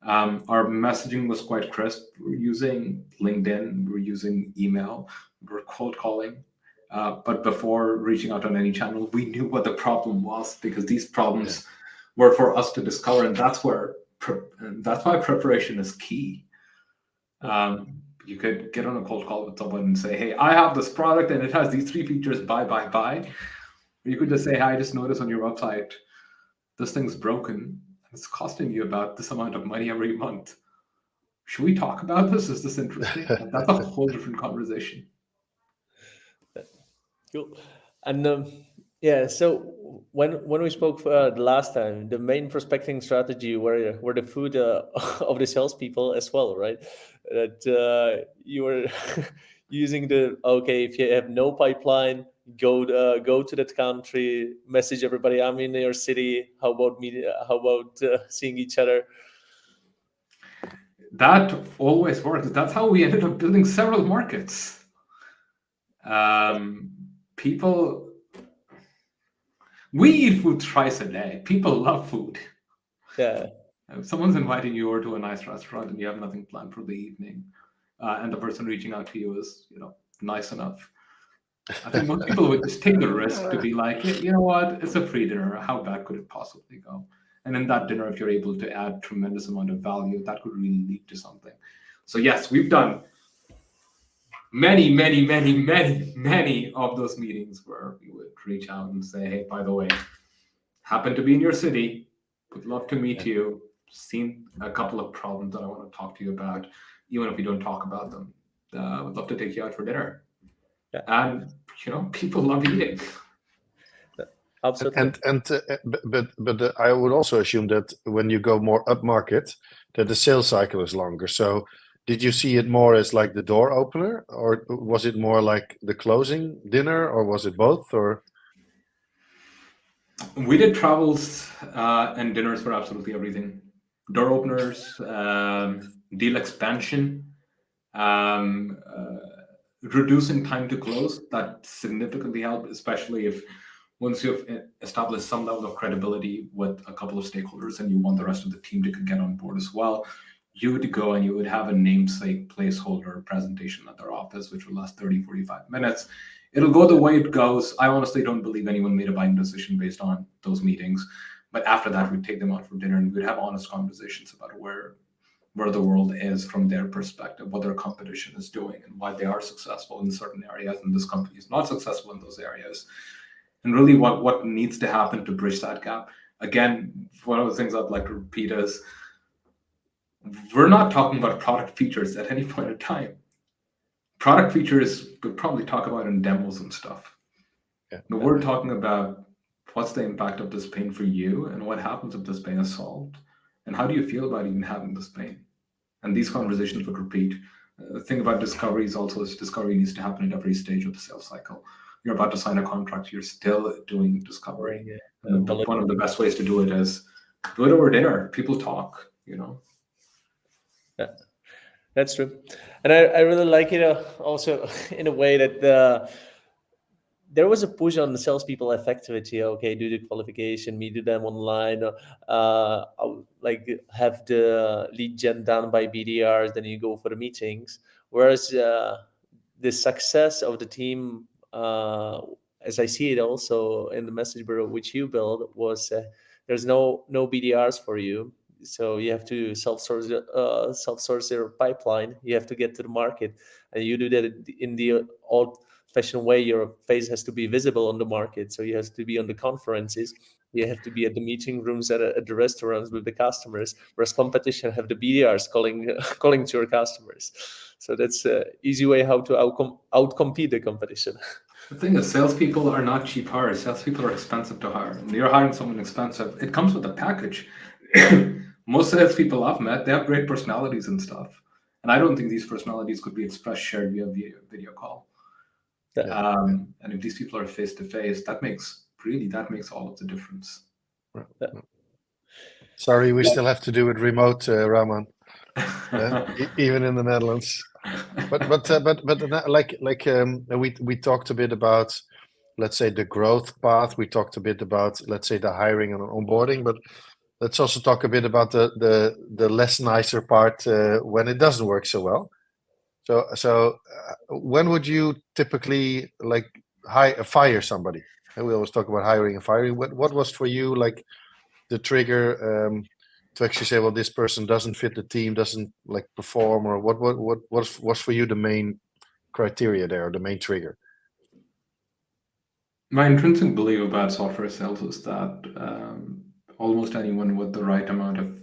Our messaging was quite crisp. We're using LinkedIn, we're using email, we're cold calling. But before reaching out on any channel, we knew what the problem was, because these problems were for us to discover. And that's why preparation is key. You could get on a cold call with someone and say, hey, I have this product and it has these 3 features, buy. Or you could just say, hey, I just noticed on your website, this thing's broken. It's costing you about this amount of money every month. Should we talk about this? Is this interesting? That's a whole different conversation. Cool. And so when we spoke the last time, the main prospecting strategy were the food of the salespeople as well, right? That you were using if you have no pipeline, go to that country, message everybody, I'm in your city. How about seeing each other? That always works. That's how we ended up building several markets. We eat food twice a day. People love food. Yeah. If someone's inviting you over to a nice restaurant and you have nothing planned for the evening, and the person reaching out to you is, nice enough, I think most people would just take the risk to be like, you know what, it's a free dinner. How bad could it possibly go? And in that dinner, if you're able to add tremendous amount of value, that could really lead to something. So yes, we've done many of those meetings where we would reach out and say, hey, by the way, happen to be in your city, would love to meet you, seen a couple of problems that I want to talk to you about, even if we don't talk about them. Would love to take you out for dinner. Yeah. And people love eating. Absolutely. But I would also assume that when you go more upmarket, that the sales cycle is longer. So did you see it more as like the door opener, or was it more like the closing dinner, or was it both? Or we did travels and dinners for absolutely everything. Door openers, deal expansion, reducing time to close. That significantly helped, especially if once you've established some level of credibility with a couple of stakeholders and you want the rest of the team to get on board as well, you would go and you would have a namesake placeholder presentation at their office, which will last 30, 45 minutes. It'll go the way it goes. I honestly don't believe anyone made a buying decision based on those meetings. But after that, we'd take them out for dinner and we'd have honest conversations about where where the world is from their perspective, what their competition is doing, and why they are successful in certain areas, and this company is not successful in those areas. And really what needs to happen to bridge that gap. Again, one of the things I'd like to repeat is we're not talking about product features at any point in time. Product features we'll probably talk about in demos and stuff. Yeah. But we're talking about what's the impact of this pain for you, and what happens if this pain is solved, and how do you feel about even having this pain? And these conversations would repeat. The thing about discovery is also discovery needs to happen at every stage of the sales cycle. You're about to sign a contract, you're still doing discovery. Yeah. And one of the best ways to do it is do it over dinner. People talk, Yeah, that's true. And I really like it also in a way that there was a push on the salespeople effectivity. Okay, do the qualification, meet them online, like have the lead gen done by BDRs, then you go for the meetings. Whereas the success of the team, as I see it also in the MessageBird which you built, was there's no BDRs for you. So you have to self-source your pipeline. You have to get to the market, and you do that in the old-fashioned way. Your face has to be visible on the market, so you have to be on the conferences. You have to be at the meeting rooms at the restaurants with the customers. Whereas competition have the BDRs calling to your customers. So that's an easy way how to outcompete the competition. The thing is, salespeople are not cheap hires. Salespeople are expensive to hire. When you're hiring someone expensive, it comes with a package. Most salespeople I've met, they have great personalities and stuff. And I don't think these personalities could be expressed, shared via video call. Yeah. And if these people are face to face, that makes all of the difference. Yeah. Sorry, we still have to do it remote, Rahman. Even in the Netherlands. But we talked a bit about, let's say, the growth path. We talked a bit about, let's say, the hiring and onboarding. But let's also talk a bit about the less nicer part when it doesn't work so well. So when would you typically fire somebody? And we always talk about hiring and firing. What was for you like the trigger to actually say, well, this person doesn't fit the team, doesn't perform, or what was for you the main criteria there, or the main trigger? My intrinsic belief about software sales is that almost anyone with the right amount of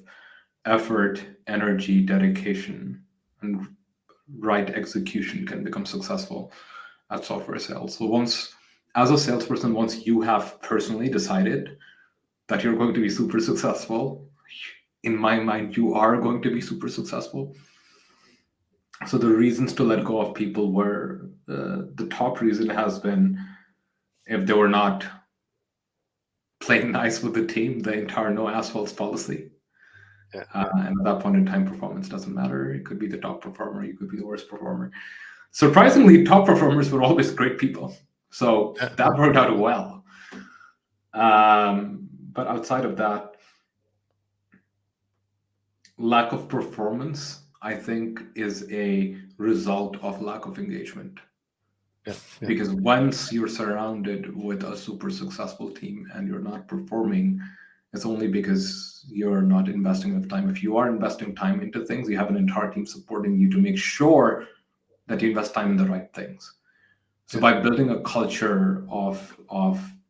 effort, energy, dedication, and right execution can become successful at software sales. So as a salesperson, once you have personally decided that you're going to be super successful, in my mind, you are going to be super successful. So the reasons to let go of people were, the top reason has been if they were not playing nice with the team, the entire no asphalts policy. Yeah. And at that point in time, performance doesn't matter. It could be the top performer, you could be the worst performer. Surprisingly, top performers were always great people. So that worked out well. But outside of that, lack of performance, I think, is a result of lack of engagement. Yeah. Because once you're surrounded with a super successful team and you're not performing, it's only because you're not investing enough time. If you are investing time into things, you have an entire team supporting you to make sure that you invest time in the right things. So by building a culture of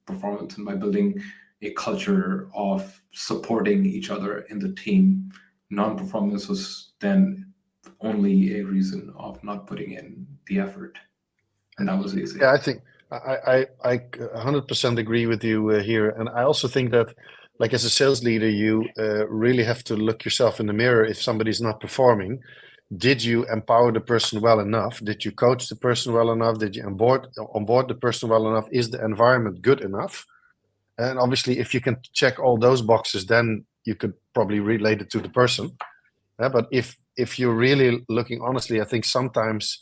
performance, and by building a culture of supporting each other in the team, non-performance was then only a reason of not putting in the effort. And that was easy. Yeah, I think I 100% agree with you here. And I also think that, as a sales leader, you really have to look yourself in the mirror. If somebody's not performing, did you empower the person well enough? Did you coach the person well enough? Did you onboard the person well enough? Is the environment good enough? And obviously, if you can check all those boxes, then you could probably relate it to the person. But if you're really looking honestly, I think sometimes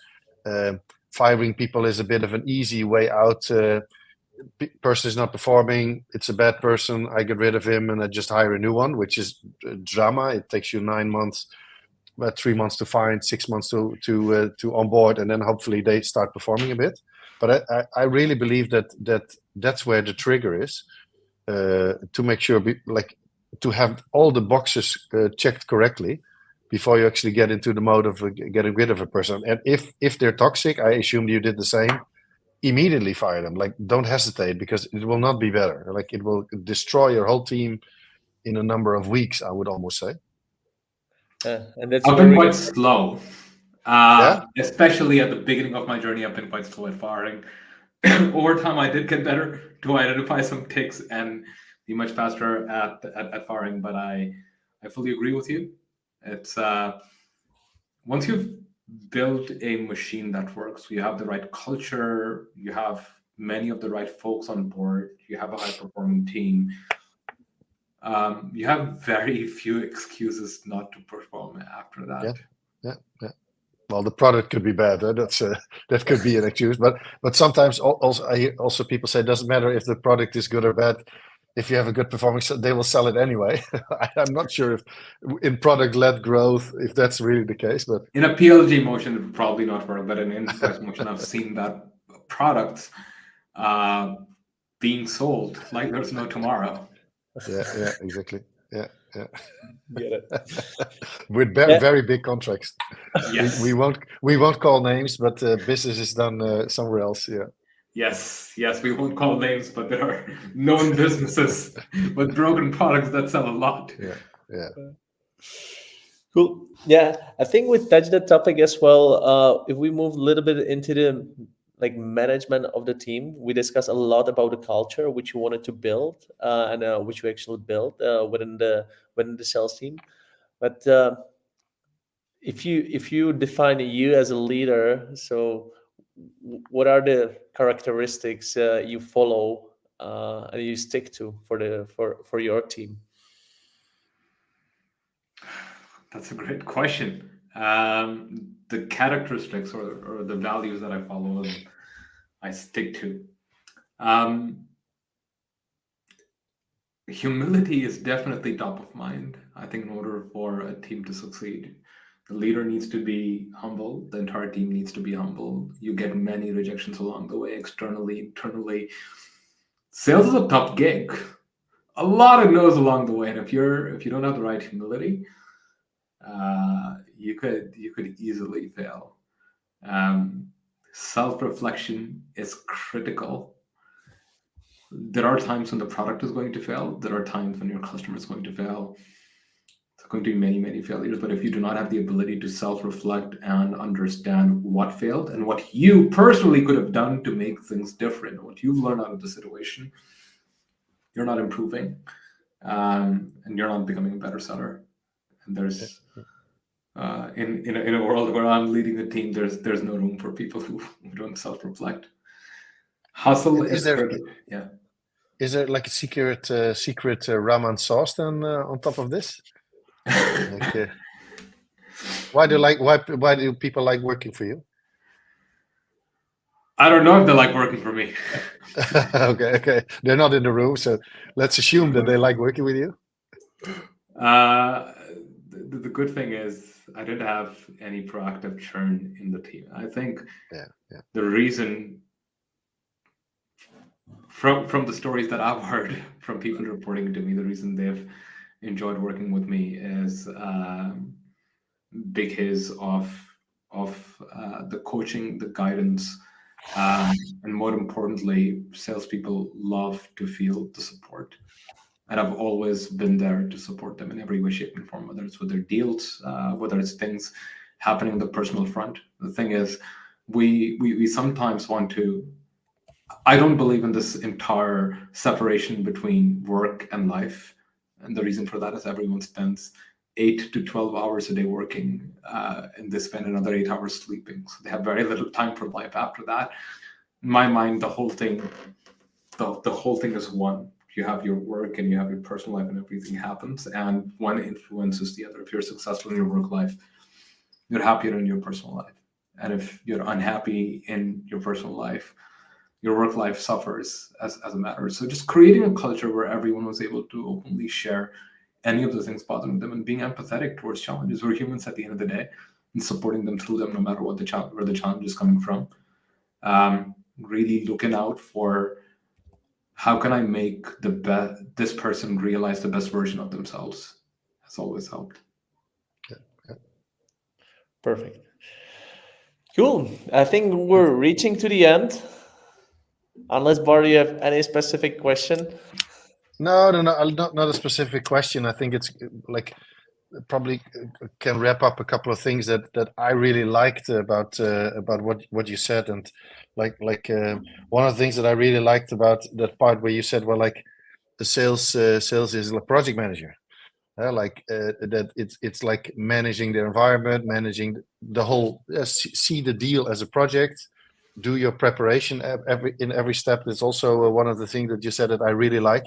firing people is a bit of an easy way out. Person is not performing, it's a bad person, I get rid of him and I just hire a new one, which is drama. It takes you 9 months, 3 months to find, 6 months to onboard, and then hopefully they start performing a bit. But I really believe that's where the trigger is, to make sure to have all the boxes checked correctly. before you actually get into the mode of getting rid of a person. And if they're toxic, I assume you did the same. Immediately fire them. Like, don't hesitate, because it will not be better. Like, it will destroy your whole team in a number of weeks, I would almost say. And that's I've been very quite slow, Yeah? especially at the beginning of my journey. I've been quite slow at firing. Over time, I did get better to identify some ticks and be much faster at firing. But I fully agree with you. It's once you've built a machine that works, you have the right culture, you have many of the right folks on board, you have a high performing team. You have very few excuses not to perform after that. Yeah. Well, the product could be bad. That's that could be an excuse. But sometimes also I hear also people say it doesn't matter if the product is good or bad. If you have a good performance, they will sell it anyway. I'm not sure if in product-led growth, if that's really the case. But in a PLG motion, it would probably not work. But in enterprise motion, I've seen that products being sold like there's no tomorrow. Yeah, exactly. Yeah. Get it. With very big contracts. Yes. We won't call names, but business is done somewhere else. Yeah. Yes, we won't call names, but there are known businesses with broken products that sell a lot. Yeah. Cool. Yeah, I think we touched that topic as well. If we move a little bit into the management of the team, we discussed a lot about the culture which you wanted to build and which we actually built within the sales team. But if you define you as a leader, so what are the characteristics you follow and you stick to for your team? That's a great question. The characteristics or the values that I follow and I stick to. Humility is definitely top of mind. I think in order for a team to succeed, the leader needs to be humble. The entire team needs to be humble. You get many rejections along the way, externally, internally. Sales is a tough gig. A lot of no's along the way, and if you don't have the right humility, you could easily fail. Self-reflection is critical. There are times when the product is going to fail. There are times when your customer is going to fail. There's going to be many failures. But if you do not have the ability to self-reflect and understand what failed and what you personally could have done to make things different, what you've learned out of the situation, you're not improving, and you're not becoming a better seller. And there's in a world where I'm leading a team, there's no room for people who don't self-reflect. Hustle is critical. Yeah. Is there like a secret ramen sauce then on top of this? Why do people like working for you? I don't know if they like working for me. Okay. They're not in the room, so let's assume that they like working with you. The good thing is I didn't have any proactive churn in the team. I think the reason from the stories that I've heard from people reporting to me, the reason they've enjoyed working with me is because of the coaching, the guidance, and more importantly, salespeople love to feel the support. And I've always been there to support them in every way, shape, and form, whether it's with their deals, whether it's things happening on the personal front. The thing is, we sometimes want to. I don't believe in this entire separation between work and life. And the reason for that is everyone spends 8 to 12 hours a day working, and they spend another 8 hours sleeping. So they have very little time for life after that. In my mind, the whole thing is one. You have your work and you have your personal life and everything happens, and one influences the other. If you're successful in your work life, you're happier in your personal life. And if you're unhappy in your personal life, your work life suffers as a matter. So just creating a culture where everyone was able to openly share any of the things bothering them and being empathetic towards challenges. We're humans at the end of the day, and supporting them through them no matter what where the challenge is coming from. Really looking out for how can I make this person realize the best version of themselves has always helped. Perfect. Cool. I think we're reaching to the end. Unless Bart, you have any specific question? No, not a specific question. I think it's like probably can wrap up a couple of things that I really liked about what you said, and one of the things that I really liked about that part where you said, well, like the sales is a project manager. That it's like managing the environment, managing the whole, see the deal as a project, do your preparation in every step. That's also one of the things that you said that I really like,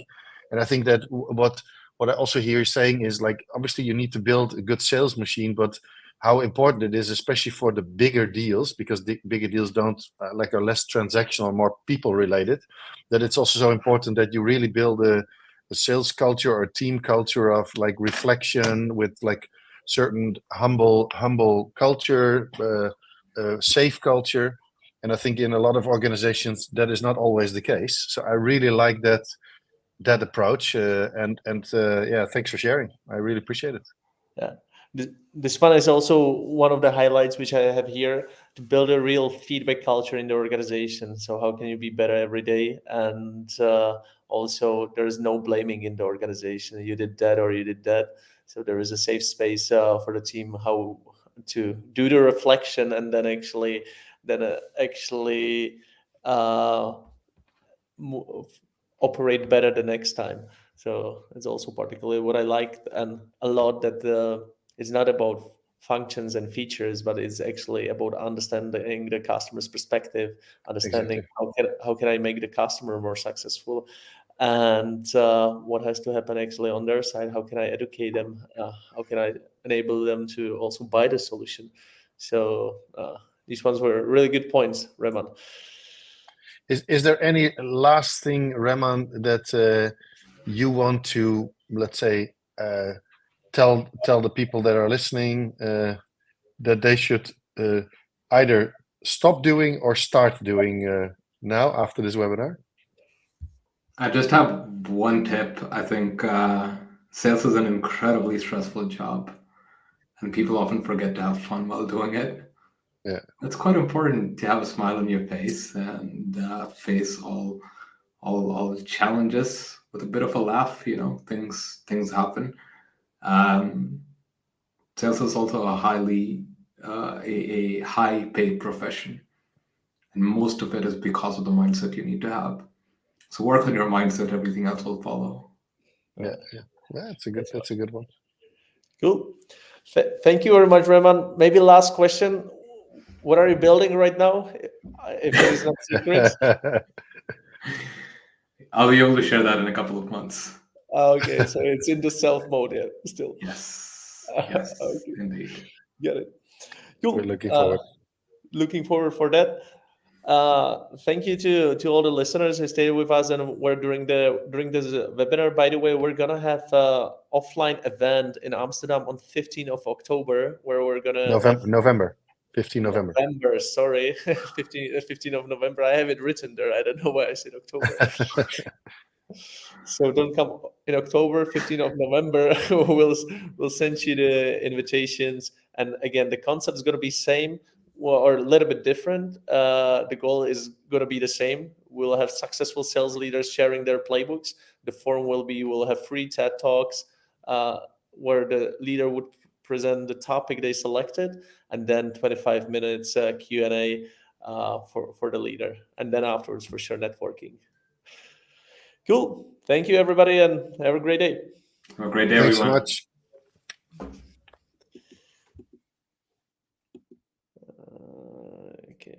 and I think that what I also hear you saying is, like, obviously you need to build a good sales machine, but how important it is, especially for the bigger deals, because the bigger deals don't are less transactional, more people related, that it's also so important that you really build a sales culture or team culture of like reflection with like certain humble culture, safe culture. And I think in a lot of organizations that is not always the case. So I really like that approach, and yeah, thanks for sharing. I really appreciate it. Yeah. This one is also one of the highlights which I have here, to build a real feedback culture in the organization. So how can you be better every day? And also there is no blaming in the organization. You did that or you did that. So there is a safe space for the team how to do the reflection, and then actually uh, operate better the next time. So it's also particularly what I liked and a lot, that it's not about functions and features, but it's actually about understanding the customer's perspective, understanding how can I make the customer more successful, and what has to happen actually on their side. How can I educate them? How can I enable them to also buy the solution? So these ones were really good points, Rehman. Is there any last thing, Rehman, that you want to, let's say, tell the people that are listening that they should either stop doing or start doing now after this webinar? I just have one tip. I think sales is an incredibly stressful job, and people often forget to have fun while doing it. Yeah, It's quite important to have a smile on your face and face all the challenges with a bit of a laugh. You know, things happen. Sales is also a high paid profession, and most of it is because of the mindset you need to have. So work on your mindset; everything else will follow. yeah. That's a good one. Cool. Thank you very much, Rehman. Maybe last question. What are you building right now? If it is not secret. I'll be able to share that in a couple of months. Okay, so it's in the stealth mode yet, still. Yes, yes, Okay, indeed. get it. Cool. We're looking forward. Looking forward for that. Thank you to all the listeners who stayed with us and were during this webinar. By the way, we're gonna have an offline event in Amsterdam on 15th of October, where we're gonna November 15 November. Sorry, 15 of November. I have it written there. I don't know why I said October. So don't come in October, 15th of November. we'll send you the invitations. And again, the concept is going to be same, or a little bit different. The goal is going to be the same. We'll have successful sales leaders sharing their playbooks. The form we'll have free TED Talks where the leader would present the topic they selected, and then 25 minutes Q&A for the leader. And then afterwards, for sure, networking. Cool. Thank you, everybody, and have a great day. Have a great day, Thanks everyone. so much.